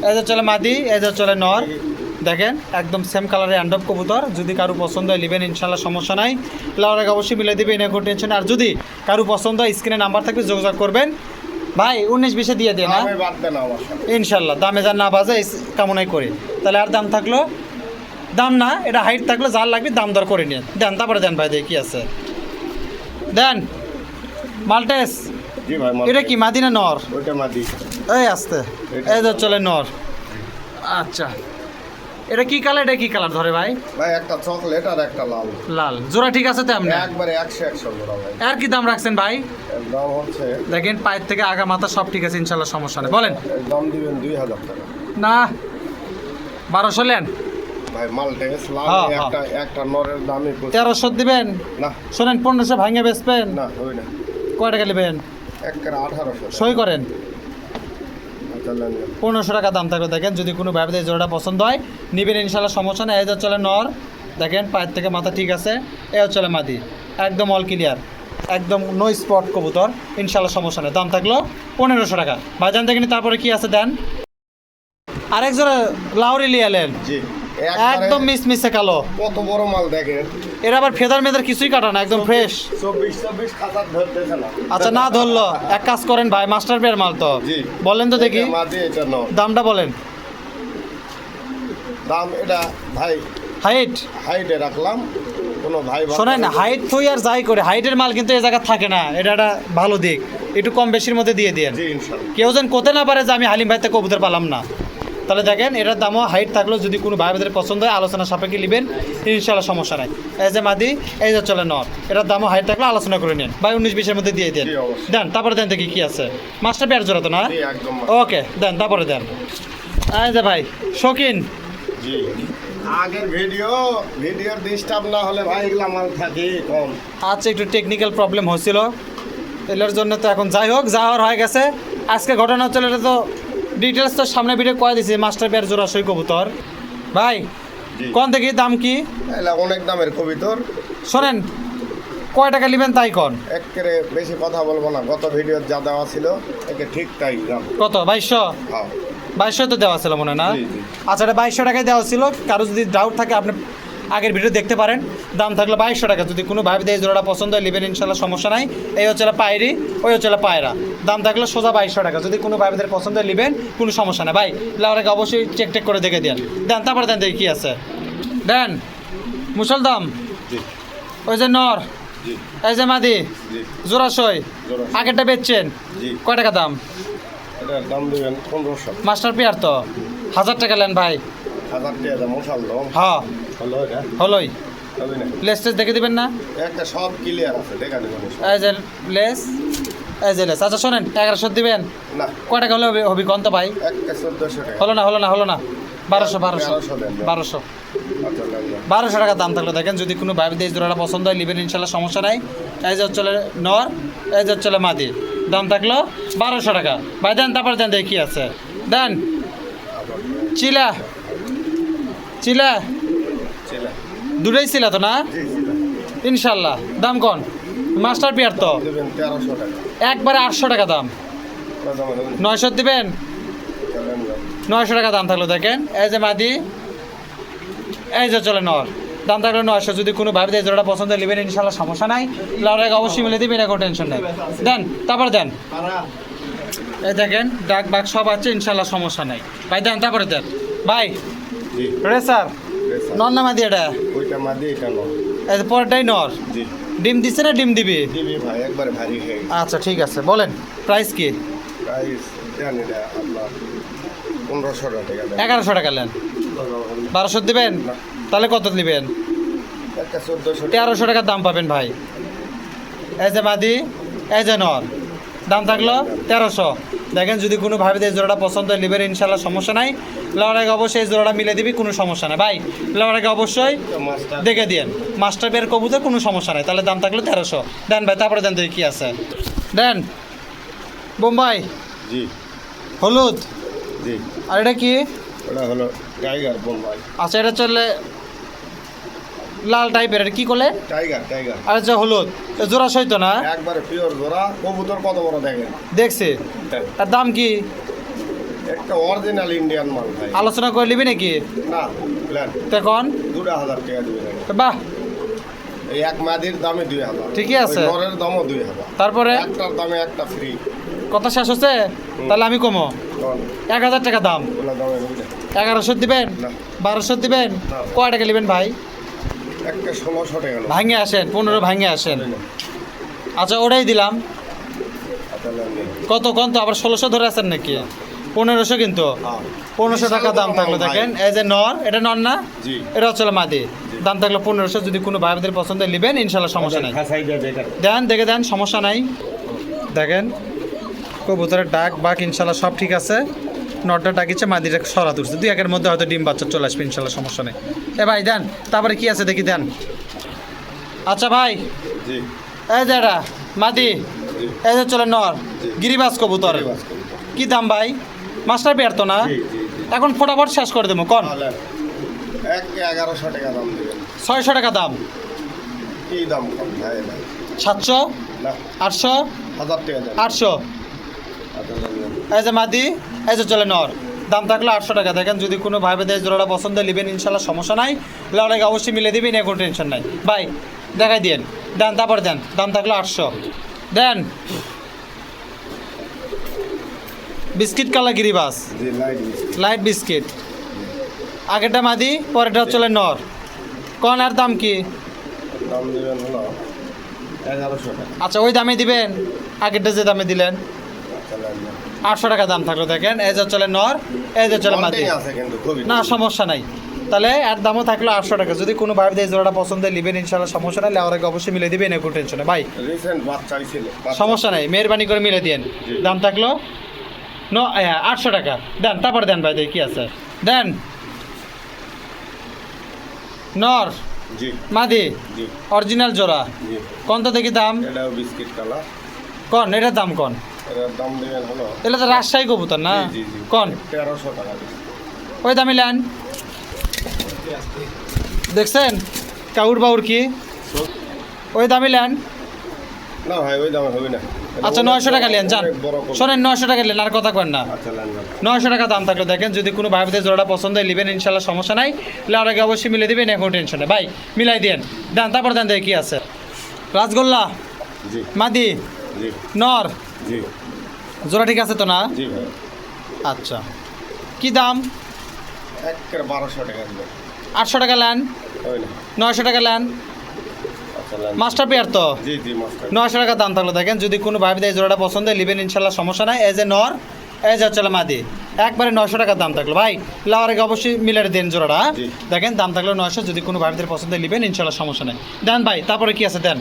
এই যে চলে মাদি, এই যে চলে নর। দেখেন একদম সেম কালারের অ্যান্ড্রপ কবুতর। যদি কারো পছন্দ হয় নেবেন ইনশাল্লাহ, সমস্যা নাই। লাউর আগে অবশ্যই মিলে দেবে, এনে কোনো টেনশন। আর যদি কারো পছন্দ হয় স্ক্রিনে নাম্বার থাকবে, যোগাযোগ করবেন ভাই। 19-20 দিয়ে দিয়ে না আমি বাদ দেন আমার সাথে। ইনশাল্লাহ, দামে যার না বাজে এই কামনাই করি। তাহলে আর দাম থাকলো, দাম না এটা হাইট থাকলো, যার লাগবে দাম দর করে নিন। দেন তারপরে দেন ভাই, দেখি কি আছে। দেন মাল্টেস, জি ভাই এটা কি মাদি না নর? ওইটা মাদি। এই আসতে, এই যে চলে নর। আচ্ছা এটা কি কালার, এটা কি কালার ধরে ভাই? ভাই একটা চকলেট আর একটা লাল। লাল জোড়া ঠিক আছে তো আপনি? একবারে 100 জোড়া ভাই। আর কি দাম রাখছেন ভাই? এর দাম হচ্ছে, দেখেন পায়ের থেকে আগা মাথা সব ঠিক আছে ইনশাল্লাহ, সমস্যা নেই। বলেন এর দাম দিবেন 2000 টাকা। না 1200 নেন। ভাই মালটেস লাল হ্যাঁ, একটা একটা নরের দামই 1300 দিবেন। না শোনেন 1500 ভাঙে বেচবেন। না ওই না কয় টাকা নেবেন? একেবারে 1800 সই করেন। আচ্ছা নেন নেন। 1500 টাকা দাম থাকবে। দেখেন যদি কোনো ভাইদের জোড়াটা পছন্দ হয় নিবেন ইনশাল্লাহ, সমস্যা নেই। এই যে চলে নর, দেখেন পায়ের থেকে মাথা ঠিক আছে। এ চলে মাদি, একদম অল ক্লিয়ার, একদম নো স্পট কবুতর ইনশাল্লাহ, সমস্যা নেই। দাম থাকলো 1500 টাকা। ভাইজান দেখেন তারপরে কি আছে দেন। আরেক জোড়া লাউরি লিয়ালেন, জি একদম মিসমিসে কালো। কত বড় মাল দেখেন। এর আবার ফেদার মেদার কিছুই কাটা না, একদম ফ্রেশ। 24 খাতার ধরতেছে না। আচ্ছা না ধরলো, এক কাজ করেন ভাই, মাস্টার পেয়ার মাল তো জি বলেন তো দেখি এটা মাদি এটা নর। দামটা বলেন। দাম এটা ভাই হাইট হাইটে রাখলাম, কোনো ভাই শোনেন, হাইট তুই আর যাই করে হাইটের মাল কিন্তু এই জায়গা থাকে না, এটা একটা ভালো দিক। একটু কম বেশির মধ্যে দিয়ে দেন, জি ইনশাআল্লাহ। কেউ যেন কোতে না পারে যে আমি হালিম ভাইতে কবুতর পালাম না। তাহলে দেখেন এটার দামও হাইট থাকলেও যদি কোনো ভাই ভাইদের পছন্দ হয় আলোচনা সাপেক্ষে নেবেন ইনশাল্লাহ, সমস্যা নাই। এই যে মাদি, এই যে চলে নর, এটার দামও হাইট থাকলে আলোচনা করে নিন ভাই। 19-20 মধ্যে দিয়ে দেন। জি, অবশ্যই। দেন তারপরে দেন দেখি কি আছে। মাস্টার পেয়ার জোড়া তো না? জি একদম। ওকে দেন তারপরে দেন। এই যে ভাই শৌখিন, জি আগের ভিডিওর ডিস্টার্ব না হলে ভাই এগুলা মাল থাকে কম। আচ্ছা, একটু টেকনিক্যাল প্রবলেম হচ্ছিল, এটার জন্য তো এখন যাই হোক, যা হওয়ার হয়ে গেছে। আজকে ঘটনা হচ্ছিল, এটা তো ডিটেলস তো সামনে ভিডিও কয়ে দিছি, মাস্টার পেয়ার জোড়া সই কবুতর। ভাই জি। কোন দেখি দাম কি? এগুলা অনেক দামের কবিতর। শোনেন, কয় টাকা নেবেন তাই কন। একেবারে বেশি কথা বলবো না, গত ভিডিওর যা দেওয়া ছিল একে ঠিক তাই দাম। কত? 2200? হ্যাঁ 2200 তো দেওয়া ছিল মনে হয় না? জি, জি। আচ্ছা, এটা 2200 টাকায় দেওয়া ছিল। কারো যদি ডাউট থাকে আপনি আগের ভিডিও দেখতে পারেন। দাম থাকলো 2200 টাকা। যদি কোনো ভাবে এই জোড়াটা পছন্দ হয় নেবেন, ইনশাল্লাহ সমস্যা নাই। এই হচ্ছে পায়রি, ওই হচ্ছে পায়রা। দাম থাকলো সোজা 2200 টাকা। যদি কোনো ভাইদের পছন্দ হয় নেবেন, কোনো সমস্যা নাই ভাই। লাউরাকে অবশ্যই চেক করে দেখে দেন। দেন, তারপরে দেন দেখি কী আছে। দেন মুসল দাম, জি ওই যে নর, জি এই যে মাদি, জি জোড়াশয়। জোড়াশয়। আগেরটা বেচছেন জি। কয় টাকা দাম? এটার দাম দেবেন 1500। মাস্টার পেয়ার তো 1000 টাকা নেন ভাই। 1000 টাকা দাম মশাল দাম। হ্যাঁ হলো এটা হলোই। হবে না, লেস টেস দেখে দিবেন না? একটা সব ক্লিয়ার আছে, দেখা দেবেন এই যে লেস, এই যে লেস। আচ্ছা শোনেন, 1100 দিবেন? না। কয় টাকা হলে হবি কন তো ভাই? একটা 1400 টাকা। হলো না, হলো না, হলো না। 1200 1200 1300 দেন। 1200 আচ্ছা দেন না। 1200 টাকা দাম থাকলো। দেখেন, যদি কোনো ভাই দেশ জোড়াটা পছন্দ হয় নেবেন, ইনশাল্লাহ সমস্যা নাই। এই যে হচ্ছে নর, এই যে হচ্ছে মাদি। দাম থাকলো 1200 টাকা। ভাই দেন, তারপরে দেন দেখি কি আছে। দেন চিলা, চিলা ছেলে দুটোই ছিল তো না? জি জি ইনশাল্লাহ। দাম কোন? মাস্টার পেয়ার তো দেবেন 1300 টাকা। একবারে 800 টাকা দাম। কত দাম হবে? 900 দিবেন? চলেন না। 900 টাকা দাম থাকলো। দেখেন, এই যে মাদি, এই যে চলে নর। দাম থাকলো 900। যদি কোনো ভাবে এই জোড়াটা পছন্দ হয় নেবেন, ইনশাল্লাহ সমস্যা নাই। লাউরাকে অবশ্যই মিলে দিবেন, কোনো টেনশন নাই। দেন, তারপরে দেন। এই দেখেন ডাক বাক সব আছে, ইনশাল্লাহ সমস্যা নাই। ভাই দেন, তারপরে দেন ভাই। জি রেসার রেসা। নর না মাদি এটা? ওইটা মাদি, এটা নয়। এই যে পরেরটাই নর। জি ডিম দিচ্ছে না ডিম দিবি? দিবি ভাই, একবারে ভারী হয়ে গেছে। আচ্ছা ঠিক আছে, বলেন প্রাইস কি? প্রাইস জানি না আপনার 1500 টাকা দেন। 1100 টাকা নেন। 1200 দিবেন? না। তাহলে কত নেবেন? একটা 1400 টাকা। 1300 টাকার দাম পাবেন ভাই। এই যে মাদি, এই যে নর। দাম থাকলো 1300। দেখেন, যদি কোনো ভাবে এই জোড়াটা পছন্দ হয় নেবেন, ইনশাল্লাহ সমস্যা নাই। লাউরাকে অবশ্যই এই জোড়াটা মিলে দিবি, কোনো সমস্যা নাই ভাই। লাউরাকে অবশ্যই মাস্টার দেখে দিন। মাস্টার বের কবুতর, কোনো সমস্যা নাই। তাহলে দাম থাকলো 1300। দেন ভাই, তারপরে দেন দেখি কী আছে। দেন বোম্বাই জি হলুদ। জি। আর এটা কি? ওটা হলো টাইগার বোম্বাই। আচ্ছা, এটা চললে লাল টাইপের, এটা কি করলে? টাইগার টাইগার আর হচ্ছে হলুদ। এ জোড়া সইত না? একবারে পিওর জোড়া। কবুতর কত বড় দেখেন। দেখছি। আর দাম কি? একটা অরিজিনাল ইন্ডিয়ান মাল ভাই। আলোচনা করে নিবি নাকি? না প্ল্যান তখন 2000 টাকা দিবেন। বাহ, এই এক মাদির দামে 2000। ঠিকই আছে। ওই নরের দামও 2000। তারপরে একটার দামে একটা ফ্রি। কথা শেষ হচ্ছে? তাহলে আমি কমো। 1000 টাকা দাম। ওগুলো দামে হবে না। 1100 দিবেন? না। 1200 দিবেন? না। কয় টাকা নেবেন ভাই? একটা 1600 টাকা নেবো। ভাঙে আসেন, 15 ভাঙে আসেন। আচ্ছা, ওটাই দিলাম। আচ্ছা, নেন, নেন। কত কত আবার 1600 ধরে আছেন নাকি? 1500 কিন্তু। হ্যাঁ। 1500 টাকা দাম থাকলো। দেখেন, এই যে নর, এটা নর না? জি। এটা হচ্ছে মাদি। দাম থাকলো 1500। যদি কোনো ভাইদের পছন্দ হয় নেবেন, ইনশাল্লাহ সমস্যা নাই। দেন, দেখে দেন, সমস্যা নাই। দেখেন কবুতরের ডাক বাক ইনশাল্লাহ সব ঠিক আছে। নটটা ডাকিচ্ছে, মাদিটা সরা তুলছে। 2-1 মধ্যে হয়তো ডিম বাচ্চা চলে আসবে, ইনশাল্লাহ সমস্যা নেই। এ ভাই দেন, তারপরে কি আছে দেখি দেন। আচ্ছা ভাই, জি এই যে এটা মাদি, জি। এই যে চলে নর, গিরিবাজ কবুতর। গিরিবাজ কবুতর। কি দাম ভাই? মাস্টার পেয়ার তো না? জি, জি, জি। এখন ফটাফট শেষ করে দেবো কন। তাহলে একে 1100 টাকা দাম দিবেন। 600 টাকা দাম। কি দাম কম ভাই না? 700, না 800, 1000 টাকা দেন। 800। আচ্ছা, নেন, নেন। এই যে মাদি, এই যে চলে নর। দাম থাকলো 800 টাকা। দেখেন, যদি কোনো ভাই বেদের জোড়াটা পছন্দ নেবেন, ইনশাল্লাহ সমস্যা নাই। লড়াইকে অবশ্যই মিলে দিবেন, কোনো টেনশন নাই ভাই। দেখাই দিন, দেন, তারপরে দেন। দাম থাকলো 800। দেন বিস্কিট কালা গিরিবাস, জি লাইট মিষ্টি। Light biscuit. আগেরটা মাদি, পরেরটা চলে নর। কোন আর দাম কি? দাম দিবেন হলো 1100 টাকা। আচ্ছা, ওই দামে দিবেন আগেরটা যে দামে দিলেন। আচ্ছা, নেন, নেন। 800 টাকা দাম থাকলো। দেখেন, এই যে চলে নর, এই যে চলে মাদি। Mountain আছে কিন্তু খুবই। না সমস্যা নাই। তাহলে এর দামও থাকলো 800 টাকা। যদি কোনো ভাই এই জোড়াটা পছন্দ নেবেন, ইনশাল্লাহ সমস্যা নাই। লেওয়ারাকে অবশ্যই মিলে দিবেন, কোনো টেনশন নেই ভাই। রিসেন্ট বাচ্চাই ছিল। সমস্যা নাই, মেহরবানি করে মিলে দিন। দাম থাকলো 800 টাকা। দেন, তারপরে দেন ভাই, দেখি কি আছে। দেন নর জি মাদি জি অরিজিনাল জোড়া জি কোন তো দেখি দাম এটাও বিস্কিট কালার। কোন এটার দাম কোন এটার দাম দেবেন হলো এটা তো রাজশাহী কবুতর না জি জি জি কোন 1300 টাকা দিন। ওই দামি লেন দেখছেন কাউর বাউর কি ওই দামি লেন না ভাই ওই দামে হবে না। এটা আচ্ছা অনেক 900 টাকা বড়- নেন যান অনেক বড় কবুতর। শোনেন 900 টাকা নেন আর কথা করেন না আচ্ছা নেন নেন। 900 টাকা দাম থাকলে দেখেন যদি কোনো ভাইদের জোড়াটা পছন্দ হয় নেবেন ইনশাল্লাহ সমস্যা নাই লাউর আগে অবশ্যই মিলে দিবেন এখন টেনশন নেই ভাই মিলাই দেন দেন তারপর দেন দেখি কি আছে রাসগোল্লা জি মাদি জি নর জি জোড়া ঠিক আছে তো না জি ভাই আচ্ছা কি দাম একের 1200 টাকা দিবেন। 800 টাকা নেন হবে না। 900 টাকা নেন আচ্ছা নেন। মাস্টার পেয়ার তো জি জি মাস্টার। 900 টাকা দাম থাকলো দেখেন যদি কোনো ভাইদের জোড়াটা পছন্দ হয় নেবেন ইনশাল্লাহ সমস্যা নাই এজ এ নর এজ হচ্ছে মাদি একবারে 900 টাকার দাম থাকলো ভাই লাউর আগে অবশ্যই মিলে দেন জোড়াটা জি। দেখেন দাম থাকলো 900 যদি কোনো ভাইদের পছন্দ হয় নেবেন ইনশাল্লাহ সমস্যা নাই দেন ভাই তারপরে কি আছে দেন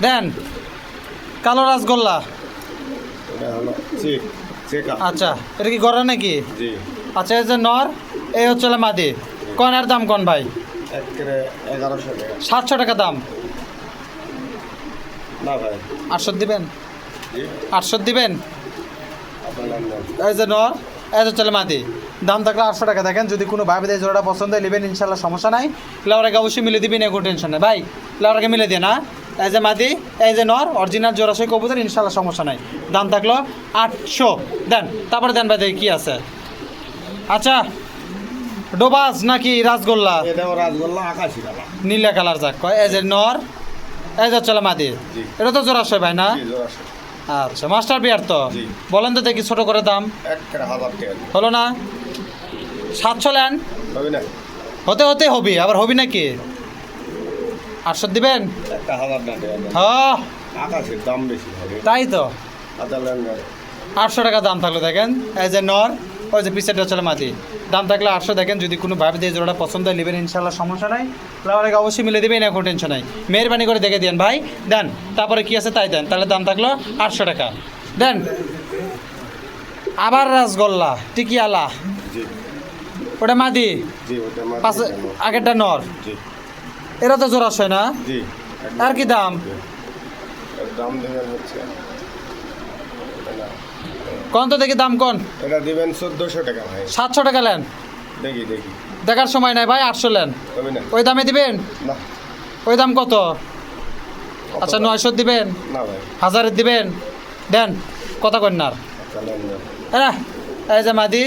দেন কালো রাসগোল্লা এটা হলো চেক চেকা। আচ্ছা এটা কি গড়া নাকি জি আচ্ছা এই যে নর এই হচ্ছে মাদি কনের দাম কোন ভাই একের 1100 টাকা। 700 টাকা দাম না ভাই 800 দিবেন জি 800 দিবেন আপনার নেন নেন। এই যে নর এই হচ্ছে মাদি দাম থাকলে 800 টাকা দেখেন যদি কোনো ভাই এই জোড়াটা পছন্দ হয় নেবেন ইনশাল্লাহ সমস্যা নাই লাউর আগে অবশ্যই মিলে দিবেন কোনো টেনশন নেই ভাই লাউর আগে মিলে দিয়ে না এই যে মাদি এই যে নর অরিজিনাল জোড়াশয় কবুতর ইনশাল্লাহ সমস্যা নাই দাম থাকলো 800 দেন তারপরে দেন ভাই দেখি কি আছে আচ্ছা ডোবাস নাকি রাসগোল্লা এটাও রাসগোল্লা আকাশি কালার। নীলা কালার যাক কয় এই যে নর এই যে হচ্ছে মাদি জি। এটা তো জোড়াশয় ভাই না জি জোড়াশো। আচ্ছা মাস্টার বিয়ার তো জি। বলেন তো দেখি ছোট করে দাম একের 1000 টাকা দিবেন। হলো না 700 লেন হবে না। হতে হতে হবি আবার হবি নাকি 800 দিবেন একটা 1000 টাকা দেবেন। হ্যাঁ আকাশের দাম বেশি হবে। তাই তো আচ্ছা নেন নেন। 800 টাকা দাম থাকলো দেখেন এই যে নর ওই যে পিসেটা চলে মাটি দাম থাকলে 800 দেখেন যদি কোনো ভাবে দিয়ে জোড়াটা পছন্দ হয় নেবেন ইনশাল্লাহ সমস্যা নাই লাউর আগে অবশ্যই মিলে দেবেন এখন টেনশন নাই মেহরবানি করে দেখে দেন ভাই দেন তারপরে কি আছে তাই দেন তাহলে দাম থাকলো 800 টাকা দেন আবার রাসগোল্লা টিকিয়ালা জি ওটা মাদি জি ওটা মাত্র পাশে কেন? আগেরটা নর জি এরা তো জোড়াশয় না জি আর কি দাম এর দাম দেবেন হচ্ছে এটা না। কোন তো দেখি দাম কোন এটা দিবেন 1400 টাকা ভাই। 700 টাকা নেন দেখি দেখি দেখার সময় নাই ভাই 800 নেন হবে না। ওই দামে দিবেন না ওই দাম কত কত আচ্ছা দাম? 900 দিবেন না ভাই। 1000 দিবেন দেন কথা কন্যার আচ্ছা নেন নেন। এই যে মাদি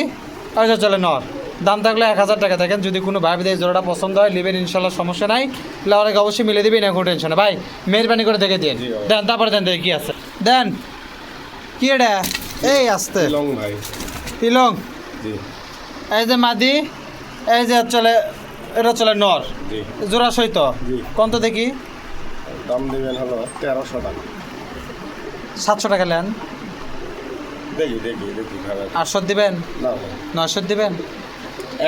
ওই যে চলে নর দাম থাকলে 1000 টাকা দেখেন যদি কোনো ভাই বিদেশ জোড়াটা পছন্দ হয় নেবেন ইনশাল্লাহ সমস্যা নাই লাউর আগে অবশ্যই মিলে দিবেন এখন টেনশন ভাই মেহরবানি করে দেখে দিন জি, ভাই। দেন তারপরে দেন দেখি কি আছে দেন কি এটা এই আসতে লং ভাই। পিলং জি এই যে মাদি এই যে চলে এটা চলে নর জি জোড়া সহিত জি। কোন তো দেখি দাম দিবেন হলো 1300 টাকা। 700 টাকা নেন দেখি দেখি দেখি ভালো। 800 দিবেন না ভাই 900 দিবেন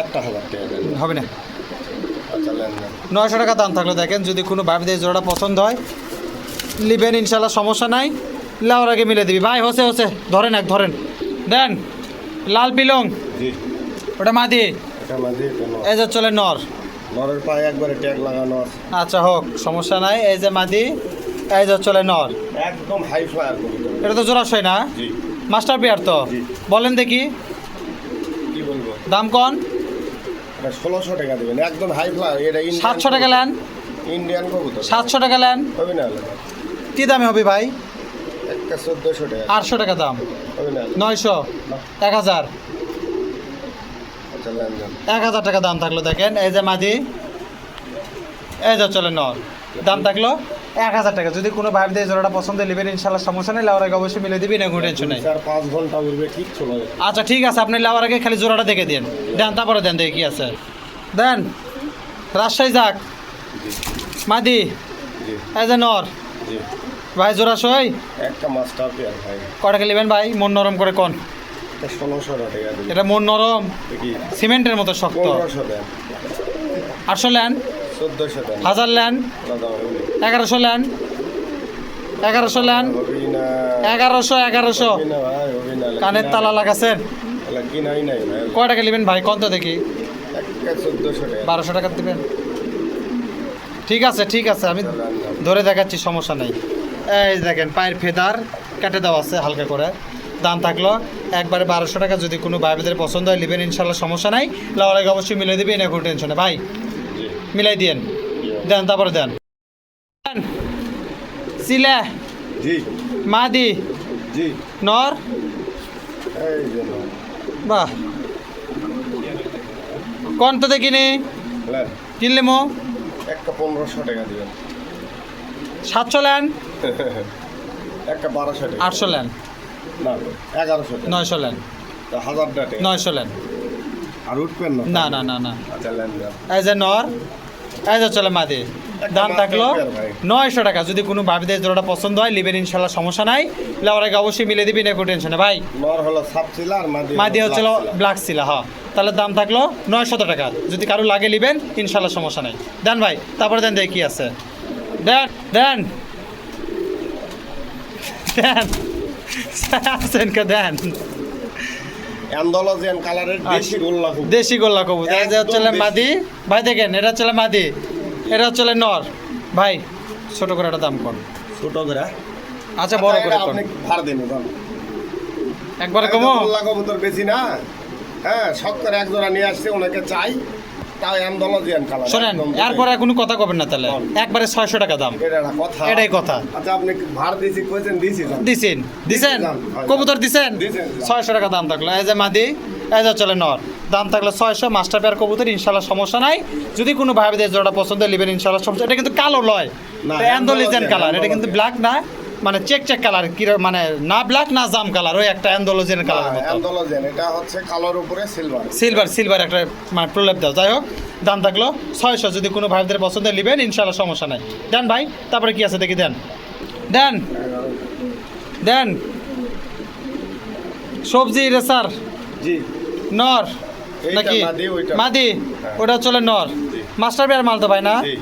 একটা 1000 টাকা দেবেন। হবে না আচ্ছা নেন নেন। 900 টাকা দাম থাকলে দেখেন যদি কোনো ভাবিদের জোড়াটা পছন্দ হয় লিবেন ইনশাল্লাহ সমস্যা নাই লাউর আগে মিলে দিবি ভাই হসে হসে ধরেন এক ধরেন দেন লাল পিলং জি ওটা মাদি এটা মাঝে কেন এই যে চলে নর নরের পায়ে একবারে ট্যাগ লাগানো আছে। আচ্ছা হোক সমস্যা নাই এই যে মাদি এই যে চলে নর একদম হাই ফ্লায়ার কবুতর। এটা তো জোড়াশয় না জি মাস্টার পেয়ার তো জি। বলেন দেখি কি বলবো দাম কন এটা 1600 টাকা দিবেন একদম হাই ফ্লায়ার। এটা 700 টাকা নেন ইন্ডিয়ান কবুতর। 700 টাকা নেন হবে না হলে কি দামে হবে ভাই একটা 1400 টাকা 800 টাকা দাম হবে না হলে? 900 না। 1000 আচ্ছা নেন নেন। 1000 টাকা দাম থাকলো দেখেন এই যে মাদি এই যে চলে নর দাম থাকলো 1000 টাকা যদি কোনো ভাই দিয়ে জোড়াটা পছন্দ নেবেন ইনশাল্লাহ সমস্যা নেই লাউর আগে অবশ্যই মিলে দিবি না কোনো টেনশন নেই 4-5 ঘন্টা উঠবে ঠিক চলে যাবে। আচ্ছা ঠিক আছে আপনি লাউর আগে খালি জোড়াটা দেখে দেন দেন তারপরে দেন দেখি কি আছে দেন রাজশাহী যাক জি মাদি জি এই যে নর জি ভাই জোড়া সই একটা মাস্টার পেয়ার ভাই। কটাকে নেবেন ভাই মন নরম করে কোন এটা 1600 টাকা দিবেন। এটা মন নরম দেখি সিমেন্টের মতো শক্ত 1500 দেন 800 লেন 1400 দেন 1000 লেন দাদা হবে 1100 লেন 1100 লেন হবে না 1100 হবে না ভাই হবে না কানের তালা লাগাছেন লাগি নাই নাই ভাই কয় টাকা নেবেন ভাই কোন তো দেখি একটা 1400 টাকা 1200 টাকা দিবেন ঠিক আছে আমি ধরে দেখাচ্ছি, সমস্যা নেই। এই দেখেন পায়ের ফেদার কেটে দেওয়া আছে হালকা করে। দাম থাকলো একবারে 1200 টাকা। যদি কোনো ভাইদের পছন্দ হয় নেবেন ইনশাল্লাহ, সমস্যা নাই। লাউরাগ অবশ্যই মিলিয়ে দেবেন, কোনো টেনশন নেই ভাই, মিলাই দিয়েন। দেন তারপরে দেন। সিলে জি মাদি জি নর, এই যে নাও। বাহ কোন তো দেখিনি লেন, কিনলে মো একটা 1500 টাকা দিবেন, 700 লেন, একটা 1200 টাকা, 800 লেন, না 1100 টাকা, 900 লেন, তা 1000 টাকা 900 লেন। আর উঠবেন না? না না না না, আচ্ছা লেন দেন। এই যে নর, এই যে চলে মাদি। দাম থাকলো 900 টাকা। যদি কোনো ভাবিদের জোড়াটা পছন্দ হয় নেবেন ইনশাল্লাহ, সমস্যা নাই। লাউরাগে অবশ্যই মিলে দিবি, কোনো টেনশন নেই ভাই। নর হলো সাপচিলা আর মাদি হচ্ছে ব্ল্যাক সিলা, হ্যাঁ। তাহলে দাম থাকলো 900 টাকা। যদি কারো লাগে নেবেন ইনশাল্লাহ, সমস্যা নাই। দেন ভাই, তারপরে দেন দেখি কি আছে। দেন দেন দেন আছেন কে দেন। অ্যান্ডোলজিয়ান কালারের দেশি গোল্লা খুব। দেশি গোল্লা কবুতর। এই যে হচ্ছে মাদি ভাই, দেখেন এটা হচ্ছে মাদি, এটা হচ্ছে নর ভাই। ছোট করে একটা দাম কোন, ছোট করে। আচ্ছা বড় করে কোন, আপনি ভাড় দিন জান, একবারে কমো। গোল্লা কবুতর বেশি না, হ্যাঁ শখ করে এক জোড়া নিয়ে আসছে, ওনাকে চাই, তাও অ্যান্ডোলজিয়ান কালার। শোনেন এরপরে কোনো কথা কবেন না, তাহলে একবারে 600 টাকা দাম, এটা একটা কথা, এটাই কথা। আচ্ছা আপনি ভাড় দিয়েছি কইছেন, দিয়েছি জান, দিছেন দিছেন কবুতর দিছেন, দিছেন। 600 টাকা দাম থাকলো। এই যে মাদি, এই যে চলে নর, দাম থাকলো 600। মাস্টার পেয়ার কবুতর ইনশাল্লাহ, সমস্যা নাই। যদি কোনো ভাইদের জোড়া পছন্দ নেবেন ইনশাল্লাহ, সমস্যা। এটা কিন্তু কালো লয়, না, অ্যান্ডোলিজেন কালার। এটা কিন্তু ব্ল্যাক না, মানে চেক কালার, কি মানে না ব্ল্যাক না জাম কালার, ওই একটা অ্যান্ডোলিজেন কালার মতো। অ্যান্ডোলজিয়ান এটা হচ্ছে কালোর উপরে সিলভার। সিলভার একটা মানে প্রলেপ দাও। যাই হোক, দাম থাকলো 600। যদি কোনো ভাইদের পছন্দ নেবেন ইনশাল্লাহ, সমস্যা নাই। দেন ভাই, তারপরে কি আছে দেখি, দেন দেন দেন। সবজি রেসার জি নর এইটা নাকি মাদি, ওইটা। মাদি, হ্যাঁ। ওটা চলে নর। জি। মাস্টার পেয়ার মাল তো ভাই না? জি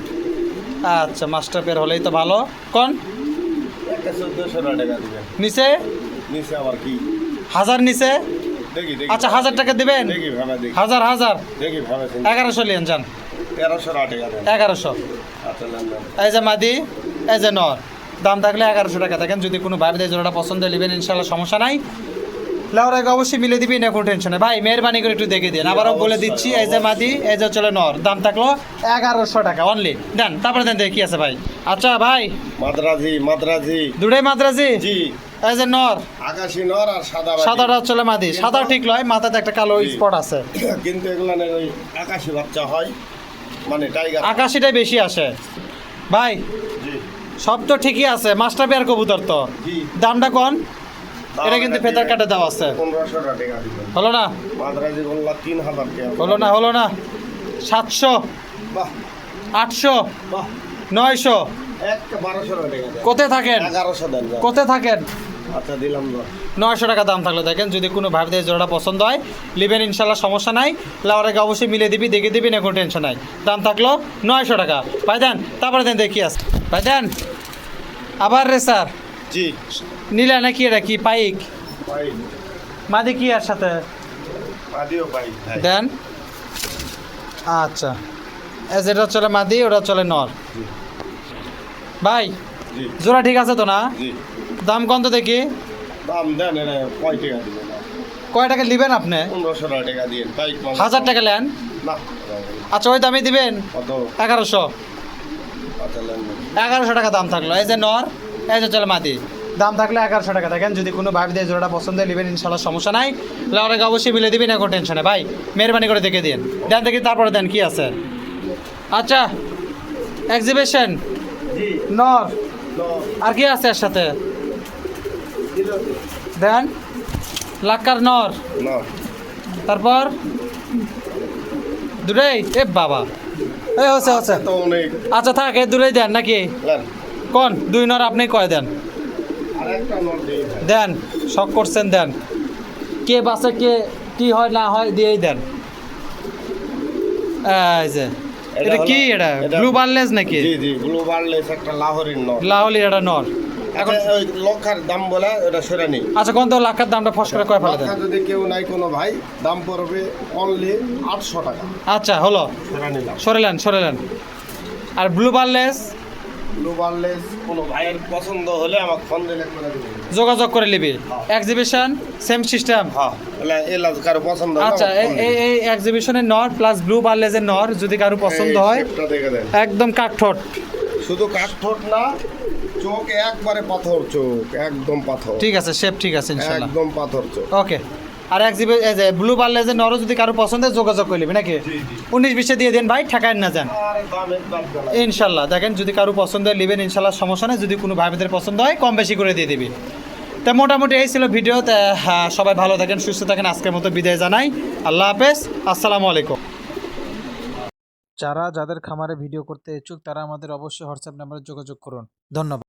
আচ্ছা মাস্টার পেয়ার হলেই তো ভালো। কোন একটা 1400 টাকা দিবেন, নিচে নিচে আবার কি, 1000 নিচে। দেখি দেখি। আচ্ছা 1000 টাকা দিবেন, দেখি ভাবে দেখি, 1000 দেখি ভাবে 1100 লিয়েন যান, 1300 টাকা দেন। 1100। আচ্ছা লেন দেন। এই যে মাদি, এই যে নর, দাম থাকলে 1100 টাকা। দেখেন যদি কোনো ভাইদের জোড়াটা পছন্দ নেবেন ইনশাল্লাহ, সমস্যা নাই। লাউরাগ অবশ্যই মিলে দিবি, না কোনো টেনশন নেই ভাই। মেহরবানি করে একটু দেখে দিন। আবারও বলে দিচ্ছি, এই যে মাদি, এই যে চলে নর, দাম থাকলো 1100 টাকা অনলি। দেন তারপরে দেন দেখি কি আছে ভাই। আচ্ছা ভাই, মাদ্রাজি দুটাই মাদ্রাজি। জি, এই যে নর, আকাশি নর আর সাদা বাটি। সাদাটা চলে মাদি। সাদা ঠিক লয়, মাথাতে একটা কালো জি। স্পট আছে। কিন্তু এগুলো ওই আকাশি বাচ্চা হয়, মানে টাইগার। আকাশিটাই বেশি আসে ভাই। জি সব তো ঠিকই আছে, মাস্টার পেয়ার কবুতর তো। জি, দামটা কোন? এটা কিন্তু ফেদার কাটে দেওয়া আছে। 1500 টাকা দিবেন। হলো না, মাদ্রাজি গোল্লা 3000 টাকা। হলো না 700, বাহ 800, বাহ, 900। একটা 1200 টাকা দেন। কোথায় থাকেন, 1100 দেন যান। কোথায় থাকেন? আচ্ছা দিলাম না। 900 টাকা দাম থাকলো। দেখেন যদি কোনো ভাইদের জোড়া পছন্দ হয় নেবেন ইনশাল্লাহ, সমস্যা নাই। লাউরাগে অবশ্যই মিলে দিবি, দেখে দিবি, না কোনো টেনশন নাই। দাম থাকলো 900 টাকা। ভাই দেন, তারপরে দেন দেখি আছে ভাই, দেন আবার রে স্যার। জি নিলা নাকি, এটা কি পাইক ভাই, মাদি কি এর সাথে? আদিও ভাই। দেন। আচ্ছা, যেটা চলে মাদি, ওটা চলে নর। জি ভাই জি জোড়া ঠিক আছে তো না? জি, দাম কত দেখি? দাম দেন, এটা কয় টাকা দিবেন? কয় টাকা নেবেন আপনি? 1500 টাকা দিন। বাইক 1000 টাকা নেন। না, আচ্ছা ওই দামই দিবেন, কত? 1100। আচ্ছা লেন দেন। 1100 টাকা দাম থাকলো। এই যে নর, এই যে চলে মাদি, দাম থাকলে 1100 টাকা। দেখেন যদি কোনো ভাইদের জোড়াটা পছন্দ হয় নেবেন ইনশাল্লাহ, সমস্যা নাই। লাউরাগ অবশ্যই মিলে দিবেন, না কোনো টেনশন নেই ভাই। মেহরবানি করে দেখে দিন। দেন দেখি, তারপরে দেন কি আছে। আচ্ছা এক্সিবিশন জি নর, নো, আর কি আছে এর সাথে? দিলো দেন লাক্কার নর, না, তারপর দুটাই। এ বাবা, এই হচ্ছে। তো অনেক। আচ্ছা থাক, এই দূরেই দেন নাকি লেন, কোন? 2 নর আপনি কয় দেন? আর একটা নোট দিই ভাই। দেন, শখ করছেন দেন। কে বাসে কে কি হয় না হয় দিয়েই দেন। এই যে এটা কি, এটা ব্লু বার্লেস নাকি? জি জি, ব্লু বার্লেস একটা লাহোরের নট। লাহলি, এটা নর। এখন ওই লক্ষার দাম বলে ওটা সরে নেই। আচ্ছা কোন তো লাখার দামটা ফস করে কয় ফেলে দেন। লক্ষা যদি কেউ নাই কোনো ভাই, দাম পড়বে অনলি 800 টাকা। আচ্ছা হলো, সরে নিলাম। সরেলেন। আর ব্লু বার্লেস ব্লু বার্লেস কোনো ভাইয়ের পছন্দ হলে আমাকে ফোন দিলে করে দেবো। যোগাযোগ করে নিবি। Exhibition same system. হ্যাঁ এলা কারো পছন্দ হলে আচ্ছা আমাকে ফোন দিবেন। এই এক্সিবিশনের নর প্লাস ব্লু বার্লেসের নর যদি কারো পছন্দ এই হয় শেপটা দেখে দেন। একদম কাঠঠোঁট। শুধু কাঠঠোঁট না, চোখ একবারে পাথর চোখ, একদম পাথর। ঠিক আছে, শেপ ঠিক আছে ইনশাআল্লাহ। একদম পাথর চোখ। ওকে। আর ব্লু বার্লেসের নরও যদি কারো পছন্দ হয় যোগাযোগ করে নিবি নাকি? 19-20 দিয়ে দেন ভাই, ঠেকায় না যান আর দাম একদম জানা। ইনশাল্লাহ। দেখেন যদি কারো পছন্দ হয় নেবেন ইনশাল্লাহ, সমস্যা নেই। যদি কোনো ভাইদের পছন্দ হয় কম বেশি করে দিয়ে দিবি। তা মোটামুটি এই ছিল ভিডিও। হ্যাঁ, সবাই ভালো থাকেন, সুস্থ থাকেন। আজকের মতো বিদায় জানাই। আল্লাহ হাফেজ, আসসালামু আলাইকুম। যাদের খামারে ভিডিও করতে ইচ্ছুক তারা আমাদের অবশ্যই হোয়াটসঅ্যাপ নাম্বারে যোগাযোগ করুন। ধন্যবাদ।